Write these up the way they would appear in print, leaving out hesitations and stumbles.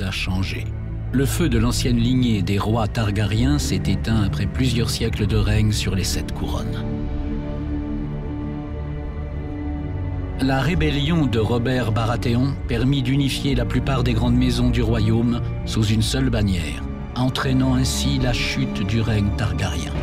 a changé. Le feu de l'ancienne lignée des rois Targaryens s'est éteint après plusieurs siècles de règne sur les 7 couronnes. La rébellion de Robert Baratheon permit d'unifier la plupart des grandes maisons du royaume sous une seule bannière, entraînant ainsi la chute du règne Targaryen.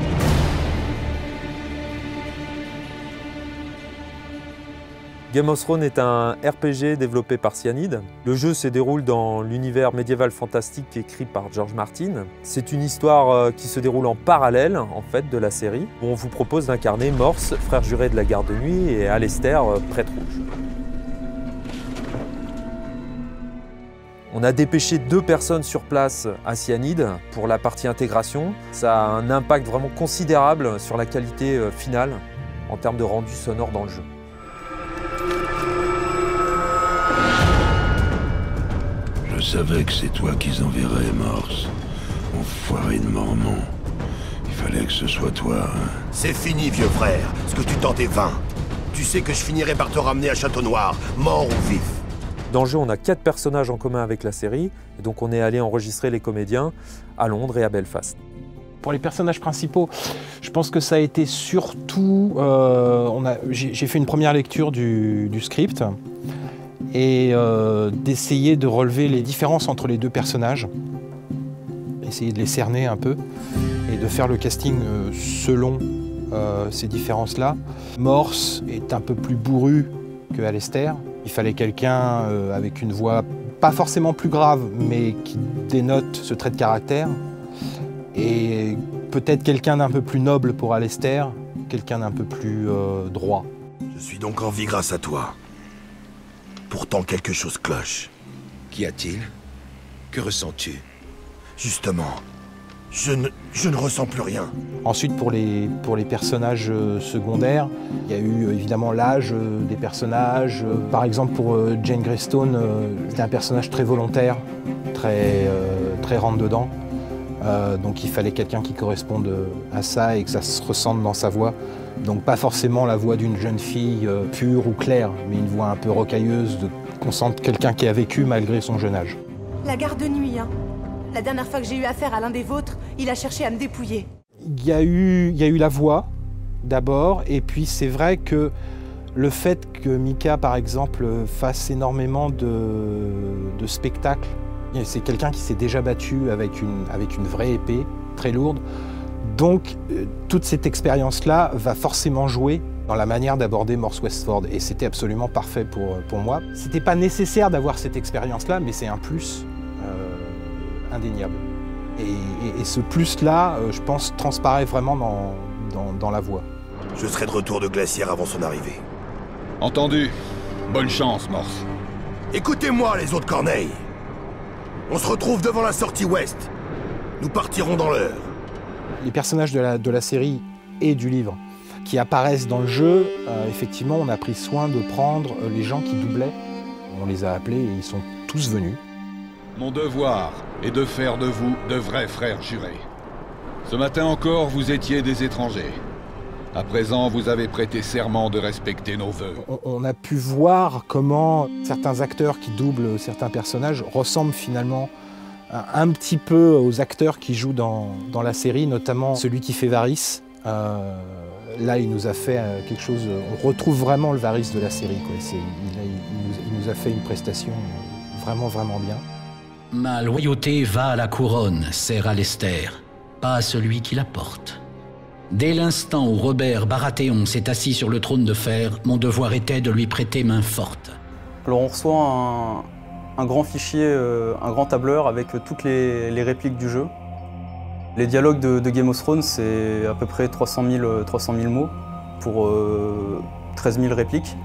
Game of Thrones est un RPG développé par Cyanide. Le jeu se déroule dans l'univers médiéval fantastique écrit par George Martin. C'est une histoire qui se déroule en parallèle en fait, de la série, où on vous propose d'incarner Morse, frère juré de la garde de nuit, et Alester, prêtre rouge. On a dépêché 2 personnes sur place à Cyanide pour la partie intégration. Ça a un impact vraiment considérable sur la qualité finale en termes de rendu sonore dans le jeu. Je savais que c'est toi qu'ils enverraient, Morse. Enfoiré de Mormon. Il fallait que ce soit toi, hein. C'est fini, vieux frère. Ce que tu tentes est vain. Tu sais que je finirai par te ramener à Château Noir, mort ou vif. Dans le jeu, on a 4 personnages en commun avec la série, et donc on est allé enregistrer les comédiens à Londres et à Belfast. Pour les personnages principaux, je pense que ça a été surtout... j'ai fait une première lecture du script et d'essayer de relever les différences entre les 2 personnages, essayer de les cerner un peu et de faire le casting selon ces différences-là. Morse est un peu plus bourru que Alester. Il fallait quelqu'un avec une voix pas forcément plus grave, mais qui dénote ce trait de caractère. Et peut-être quelqu'un d'un peu plus noble pour Alester, quelqu'un d'un peu plus droit. Je suis donc en vie grâce à toi. Pourtant, quelque chose cloche. Qu'y a-t-il? Que ressens-tu? Justement, je ne ressens plus rien. Ensuite, pour les personnages secondaires, il y a eu évidemment l'âge des personnages. Par exemple, pour Jane Greystone, c'était un personnage très volontaire, très rentre-dedans. Donc il fallait quelqu'un qui corresponde à ça et que ça se ressente dans sa voix. Donc pas forcément la voix d'une jeune fille pure ou claire, mais une voix un peu rocailleuse, qu'on sente quelqu'un qui a vécu malgré son jeune âge. La garde de nuit, hein. La dernière fois que j'ai eu affaire à l'un des vôtres, il a cherché à me dépouiller. Il y a eu la voix, d'abord, et puis c'est vrai que le fait que Mika, par exemple, fasse énormément de spectacles, c'est quelqu'un qui s'est déjà battu avec une vraie épée, très lourde. Donc, toute cette expérience-là va forcément jouer dans la manière d'aborder Morse Westford. Et c'était absolument parfait pour moi. C'était pas nécessaire d'avoir cette expérience-là, mais c'est un plus indéniable. Et ce plus-là, je pense, transparaît vraiment dans la voix. Je serai de retour de Glacière avant son arrivée. Entendu. Bonne chance, Morse. Écoutez-moi, les autres corneilles. On se retrouve devant la sortie ouest. Nous partirons dans l'heure. Les personnages de la série et du livre qui apparaissent dans le jeu, effectivement, on a pris soin de prendre les gens qui doublaient. On les a appelés et ils sont tous venus. Mon devoir est de faire de vous de vrais frères jurés. Ce matin encore, vous étiez des étrangers. À présent, vous avez prêté serment de respecter nos vœux. On a pu voir comment certains acteurs qui doublent certains personnages ressemblent finalement un petit peu aux acteurs qui jouent dans la série, notamment celui qui fait Varys. Là, il nous a fait quelque chose... On retrouve vraiment le Varys de la série, quoi. Il nous a fait une prestation vraiment, vraiment bien. Ma loyauté va à la couronne, sert Alester, pas à celui qui la porte. Dès l'instant où Robert Baratheon s'est assis sur le trône de fer, mon devoir était de lui prêter main forte. Alors on reçoit un grand fichier, un grand tableur avec toutes les répliques du jeu. Les dialogues de Game of Thrones, c'est à peu près 300 000 mots pour 13 000 répliques,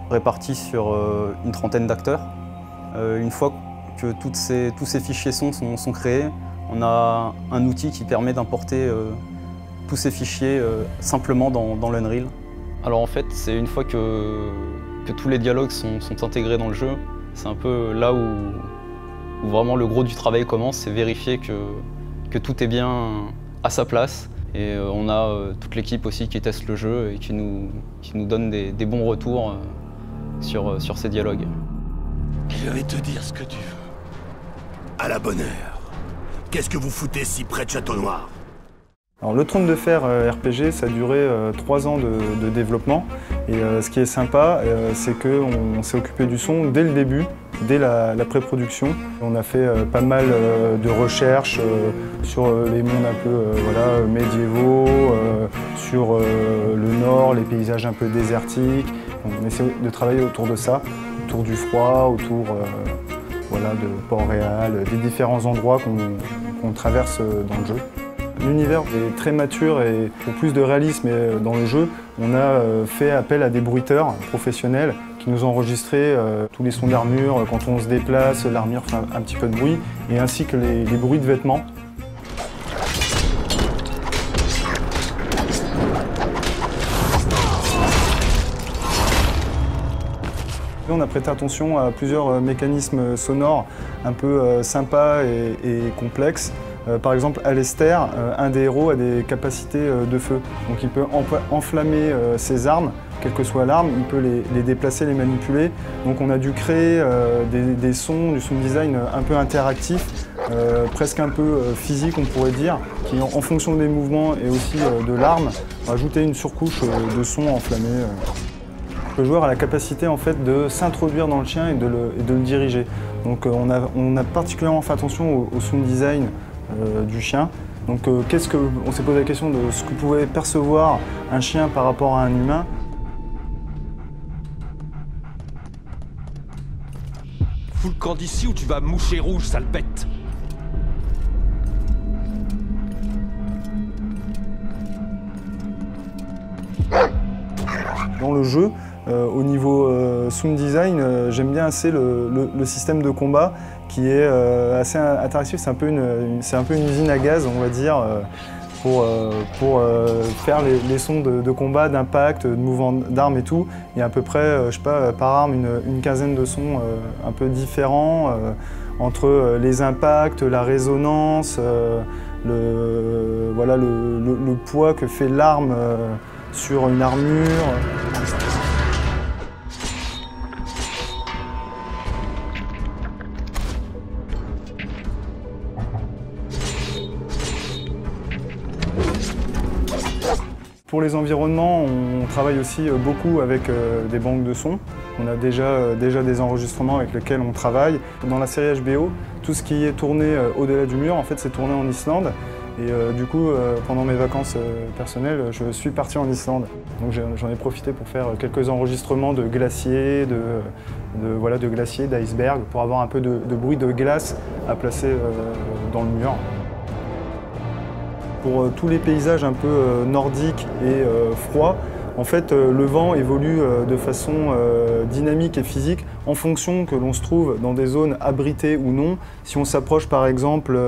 répartis sur une trentaine d'acteurs. Une fois que tous ces fichiers sont créés, on a un outil qui permet d'importer tous ces fichiers simplement dans l'Unreal. Alors en fait, c'est une fois que tous les dialogues sont intégrés dans le jeu, c'est un peu là où vraiment le gros du travail commence, c'est vérifier que tout est bien à sa place. Et on a toute l'équipe aussi qui teste le jeu et qui nous donne des bons retours sur ces dialogues. Je vais te dire ce que tu veux. À la bonne heure. Qu'est-ce que vous foutez si près de Château Noir? Alors, le Trône de Fer RPG, ça a duré 3 ans de développement. Et ce qui est sympa, c'est qu'on s'est occupé du son dès le début, dès la pré-production. On a fait pas mal de recherches sur les mondes un peu médiévaux, sur le nord, les paysages un peu désertiques. On essaie de travailler autour de ça, autour du froid, autour de Port-Réal, des différents endroits qu'on traverse dans le jeu. L'univers est très mature et pour plus de réalisme dans le jeu, on a fait appel à des bruiteurs professionnels qui nous ont enregistré tous les sons d'armure, quand on se déplace, l'armure fait un petit peu de bruit, et ainsi que les bruits de vêtements. On a prêté attention à plusieurs mécanismes sonores un peu sympas et complexes. Par exemple, Alistair, un des héros, a des capacités de feu. Donc il peut enflammer ses armes, quelle que soit l'arme, il peut les déplacer, les manipuler. Donc on a dû créer des sons, du sound design un peu interactif, presque un peu physique on pourrait dire, qui en fonction des mouvements et aussi de l'arme, rajouter une surcouche de son enflammé. Le joueur a la capacité en fait de s'introduire dans le chien et de le diriger. Donc on a particulièrement fait attention au sound design du chien. Donc on s'est posé la question de ce que pouvait percevoir un chien par rapport à un humain. Fous le camp d'ici ou tu vas moucher rouge, sale bête! Dans le jeu, au niveau sound design, j'aime bien assez le système de combat qui est assez interactif. C'est un peu une usine à gaz, on va dire, pour faire les sons de combat, d'impact, de mouvement d'armes et tout. Il y a à peu près, je sais pas, par arme, une quinzaine de sons un peu différents entre les impacts, la résonance, le poids que fait l'arme sur une armure. Pour les environnements, on travaille aussi beaucoup avec des banques de sons. On a déjà des enregistrements avec lesquels on travaille. Dans la série HBO, tout ce qui est tourné au-delà du mur, en fait, c'est tourné en Islande. Et du coup, pendant mes vacances personnelles, je suis parti en Islande. Donc j'en ai profité pour faire quelques enregistrements de glaciers, de glaciers, d'icebergs, pour avoir un peu de bruit de glace à placer dans le mur. Pour tous les paysages un peu nordiques et froids, en fait, le vent évolue de façon dynamique et physique en fonction que l'on se trouve dans des zones abritées ou non. Si on s'approche par exemple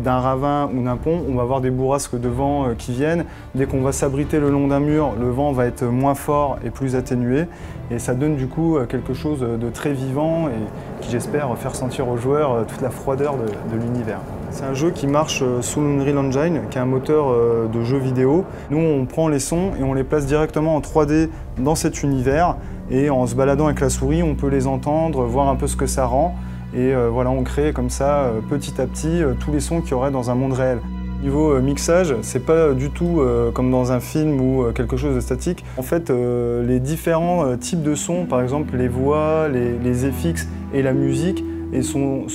d'un ravin ou d'un pont, on va avoir des bourrasques de vent qui viennent. Dès qu'on va s'abriter le long d'un mur, le vent va être moins fort et plus atténué. Et ça donne du coup quelque chose de très vivant et qui, j'espère, faire sentir aux joueurs toute la froideur de l'univers. C'est un jeu qui marche sous l'Unreal Engine, qui est un moteur de jeu vidéo. Nous, on prend les sons et on les place directement en 3D dans cet univers. Et en se baladant avec la souris, on peut les entendre, voir un peu ce que ça rend. Et voilà, on crée comme ça, petit à petit, tous les sons qu'il y aurait dans un monde réel. Niveau mixage, c'est pas du tout comme dans un film ou quelque chose de statique. En fait, les différents types de sons, par exemple les voix, les FX et la musique, et sont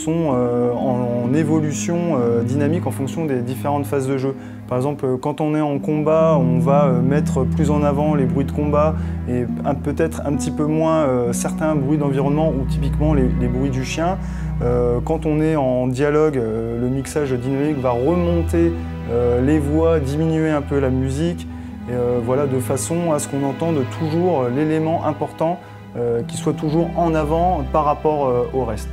en évolution dynamique en fonction des différentes phases de jeu. Par exemple, quand on est en combat, on va mettre plus en avant les bruits de combat et peut-être un petit peu moins certains bruits d'environnement ou typiquement les bruits du chien. Quand on est en dialogue, le mixage dynamique va remonter les voix, diminuer un peu la musique, et, voilà, de façon à ce qu'on entende toujours l'élément important qui soit toujours en avant par rapport au reste.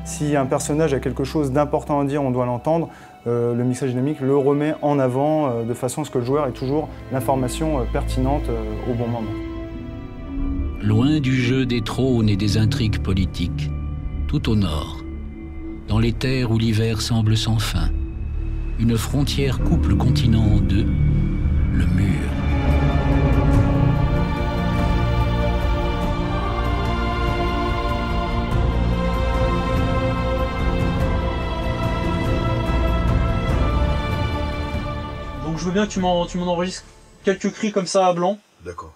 Si un personnage a quelque chose d'important à dire, on doit l'entendre, le mixage dynamique le remet en avant de façon à ce que le joueur ait toujours l'information pertinente au bon moment. Loin du jeu des trônes et des intrigues politiques, tout au nord, dans les terres où l'hiver semble sans fin, une frontière coupe le continent en deux, le mur. je veux bien que tu m'en enregistres quelques cris comme ça à blanc. D'accord.